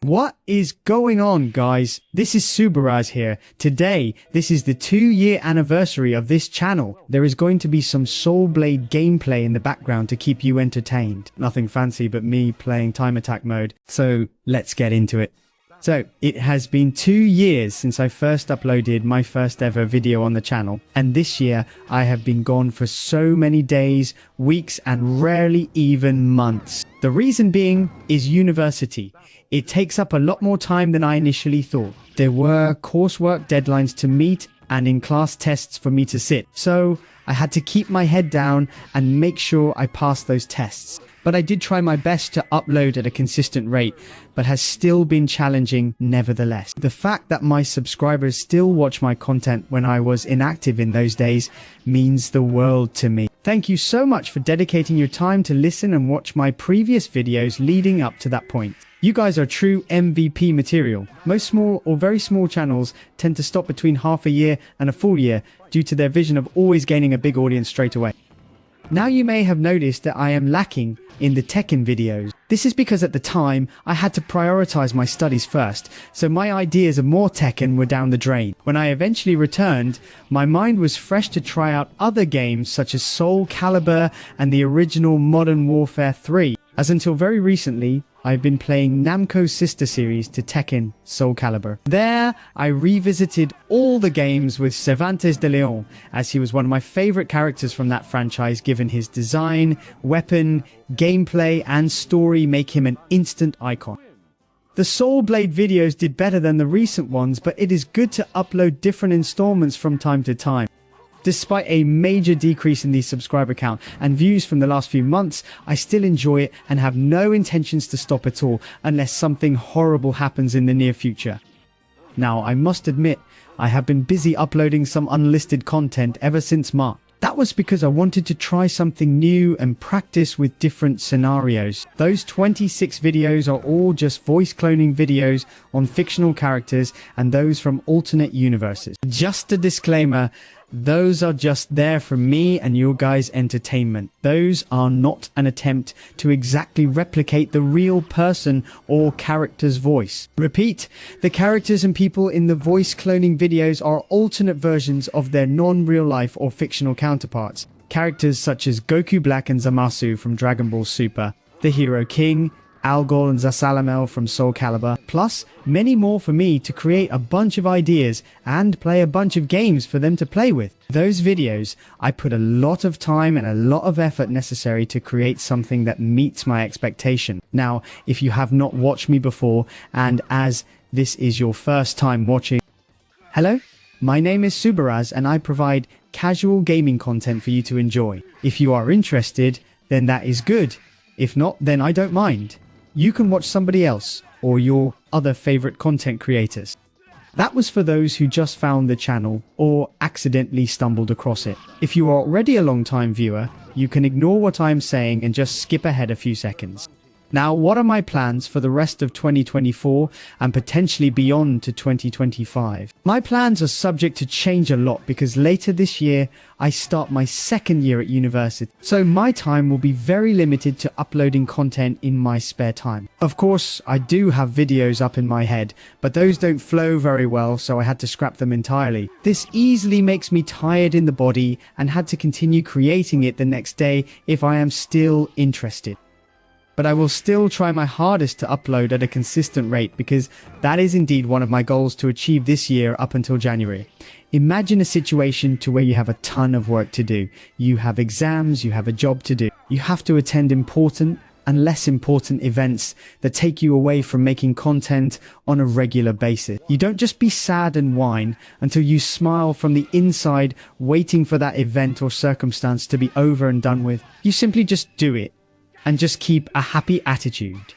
What is going on, guys? This is Subaraz here. Today, this is the 2-year anniversary of this channel. There is going to be some Soul Blade gameplay in the background to keep you entertained. Nothing fancy but me playing time attack mode. So let's get into it. So, it has been 2 years since I first uploaded my first ever video on the channel, and this year I have been gone for so many days, weeks, and rarely even months. The reason being is university. It takes up a lot more time than I initially thought. There were coursework deadlines to meet and in-class tests for me to sit, so I had to keep my head down and make sure I passed those tests. But I did try my best to upload at a consistent rate, but has still been challenging nevertheless. The fact that my subscribers still watch my content when I was inactive in those days means the world to me. Thank you so much for dedicating your time to listen and watch my previous videos leading up to that point. You guys are true MVP material. Most small or very small channels tend to stop between half a year and a full year due to their vision of always gaining a big audience straight away. Now you may have noticed that I am lacking in the Tekken videos. This is because at the time I had to prioritize my studies first, so my ideas of more Tekken were down the drain. When I eventually returned, my mind was fresh to try out other games such as Soul Calibur and the original Modern Warfare 3, as until very recently I've been playing Namco's sister series to Tekken, Soul Calibur. There, I revisited all the games with Cervantes de Leon, as he was one of my favorite characters from that franchise, given his design, weapon, gameplay, and story make him an instant icon. The Soul Blade videos did better than the recent ones, but it is good to upload different installments from time to time. Despite a major decrease in the subscriber count and views from the last few months, I still enjoy it and have no intentions to stop at all unless something horrible happens in the near future. Now, I must admit, I have been busy uploading some unlisted content ever since March. That was because I wanted to try something new and practice with different scenarios. Those 26 videos are all just voice cloning videos on fictional characters and those from alternate universes. Just a disclaimer, those are just there for me and your guys' entertainment. Those are not an attempt to exactly replicate the real person or character's voice. Repeat, the characters and people in the voice cloning videos are alternate versions of their non-real life or fictional counterparts. Characters such as Goku Black and Zamasu from Dragon Ball Super, the Hero King, Algol and Zasalamel from Soul Calibur, plus many more for me to create a bunch of ideas and play a bunch of games for them to play with. Those videos, I put a lot of time and a lot of effort necessary to create something that meets my expectation. Now, if you have not watched me before, and as this is your first time watching, hello, my name is Subaraz and I provide casual gaming content for you to enjoy. If you are interested, then that is good. If not, then I don't mind. You can watch somebody else or your other favorite content creators. That was for those who just found the channel or accidentally stumbled across it. If you are already a long-time viewer, you can ignore what I'm saying and just skip ahead a few seconds. Now, what are my plans for the rest of 2024 and potentially beyond to 2025? My plans are subject to change a lot because later this year, I start my second year at university. So my time will be very limited to uploading content in my spare time. Of course, I do have videos up in my head, but those don't flow very well, so I had to scrap them entirely. This easily makes me tired in the body and had to continue creating it the next day if I am still interested. But I will still try my hardest to upload at a consistent rate because that is indeed one of my goals to achieve this year up until January. Imagine a situation to where you have a ton of work to do. You have exams, you have a job to do. You have to attend important and less important events that take you away from making content on a regular basis. You don't just be sad and whine until you smile from the inside waiting for that event or circumstance to be over and done with. You simply just do it. And just keep a happy attitude.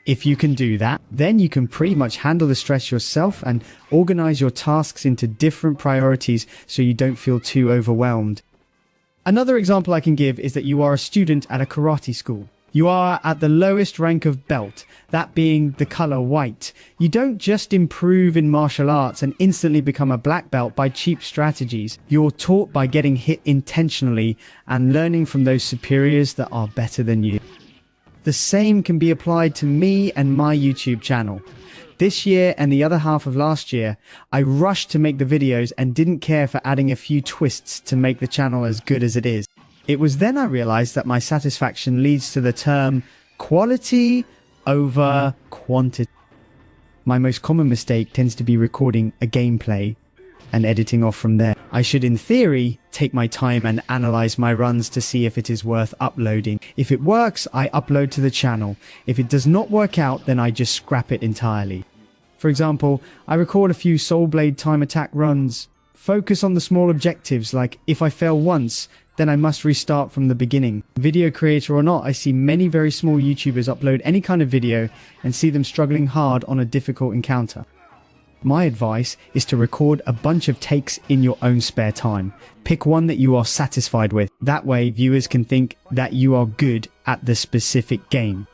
If you can do that, then you can pretty much handle the stress yourself and organize your tasks into different priorities so you don't feel too overwhelmed. Another example I can give is that you are a student at a karate school. You are at the lowest rank of belt, that being the color white. You don't just improve in martial arts and instantly become a black belt by cheap strategies. You're taught by getting hit intentionally and learning from those superiors that are better than you. The same can be applied to me and my YouTube channel. This year and the other half of last year, I rushed to make the videos and didn't care for adding a few twists to make the channel as good as it is. It was then I realized that my satisfaction leads to the term quality over quantity. My most common mistake tends to be recording a gameplay and editing off from there. I should, in theory, take my time and analyze my runs to see if it is worth uploading. If it works, I upload to the channel. If it does not work out, then I just scrap it entirely. For example, I record a few Soul Blade time attack runs. Focus on the small objectives, like if I fail once, then I must restart from the beginning. Video creator or not, I see many very small YouTubers upload any kind of video and see them struggling hard on a difficult encounter. My advice is to record a bunch of takes in your own spare time. Pick one that you are satisfied with. That way, viewers can think that you are good at the specific game.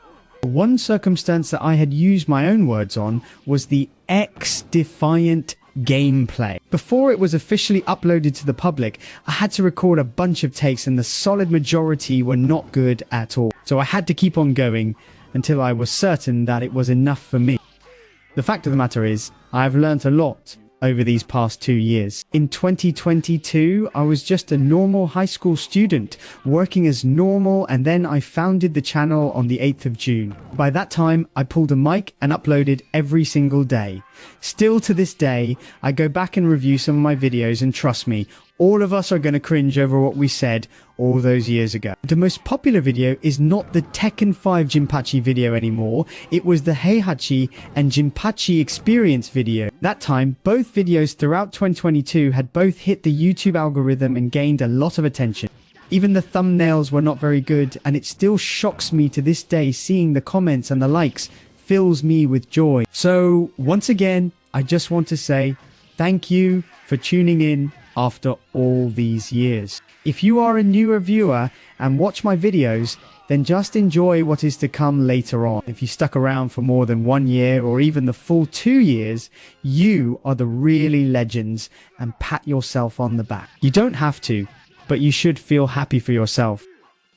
One circumstance that I had used my own words on was the X-defiant gameplay. Before it was officially uploaded to the public, I had to record a bunch of takes and the solid majority were not good at all. So I had to keep on going until I was certain that it was enough for me. The fact of the matter is, I've learnt a lot over these past 2 years. In 2022, I was just a normal high school student, working as normal, and then I founded the channel on the 8th of June. By that time, I pulled a mic and uploaded every single day. Still to this day, I go back and review some of my videos, and trust me, all of us are going to cringe over what we said all those years ago. The most popular video is not the Tekken 5 Jinpachi video anymore, it was the Heihachi and Jinpachi Experience video. That time, both videos throughout 2022 had both hit the YouTube algorithm and gained a lot of attention. Even the thumbnails were not very good, and it still shocks me to this day seeing the comments and the likes fills me with joy. So once again, I just want to say thank you for tuning in after all these years. If you are a newer viewer and watch my videos, then just enjoy what is to come later on. If you stuck around for more than 1 year or even the full 2 years, you are the really legends, and pat yourself on the back. You don't have to, but you should feel happy for yourself.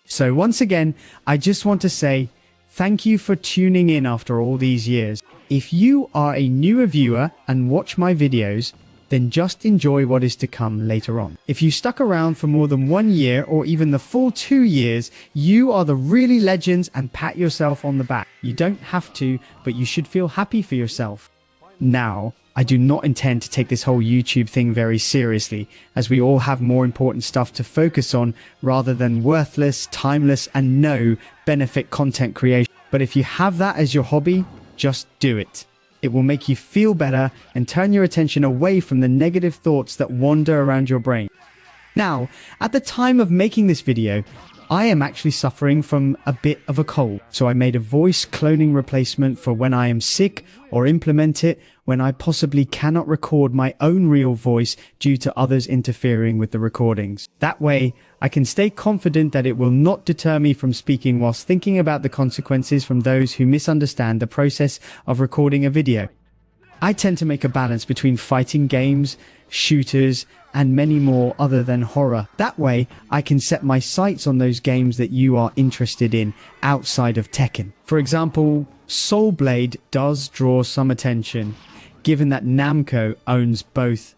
So once again, I just want to say thank you for tuning in after all these years. If you are a newer viewer and watch my videos, then just enjoy what is to come later on. If you stuck around for more than 1 year or even the full 2 years, you are the really legends, and pat yourself on the back. You don't have to, but you should feel happy for yourself. Now, I do not intend to take this whole YouTube thing very seriously, as we all have more important stuff to focus on rather than worthless, timeless, and no benefit content creation. But if you have that as your hobby, just do it. It will make you feel better and turn your attention away from the negative thoughts that wander around your brain. Now, at the time of making this video, I am actually suffering from a bit of a cold. So I made a voice cloning replacement for when I am sick, or implement it when I possibly cannot record my own real voice due to others interfering with the recordings. That way, I can stay confident that it will not deter me from speaking whilst thinking about the consequences from those who misunderstand the process of recording a video. I tend to make a balance between fighting games, shooters, and many more other than horror. That way, I can set my sights on those games that you are interested in outside of Tekken. For example, Soul Blade does draw some attention, given that Namco owns both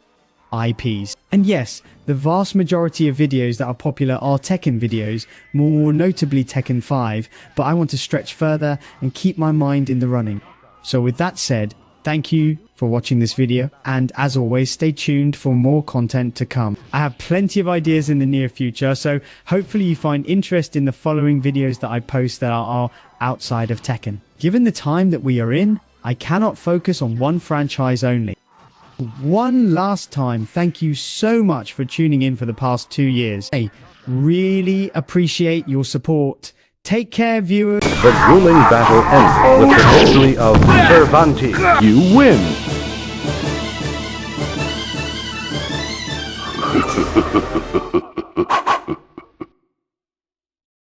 IPs. And yes, the vast majority of videos that are popular are Tekken videos, more notably Tekken 5, but I want to stretch further and keep my mind in the running. So with that said, thank you for watching this video, and as always, stay tuned for more content to come. I have plenty of ideas in the near future, so hopefully you find interest in the following videos that I post that are outside of Tekken. Given the time that we are in, I cannot focus on one franchise only. One last time, thank you so much for tuning in for the past 2 years. I really appreciate your support. Take care, viewers. The grueling battle ends with the victory of Cervantes. You win!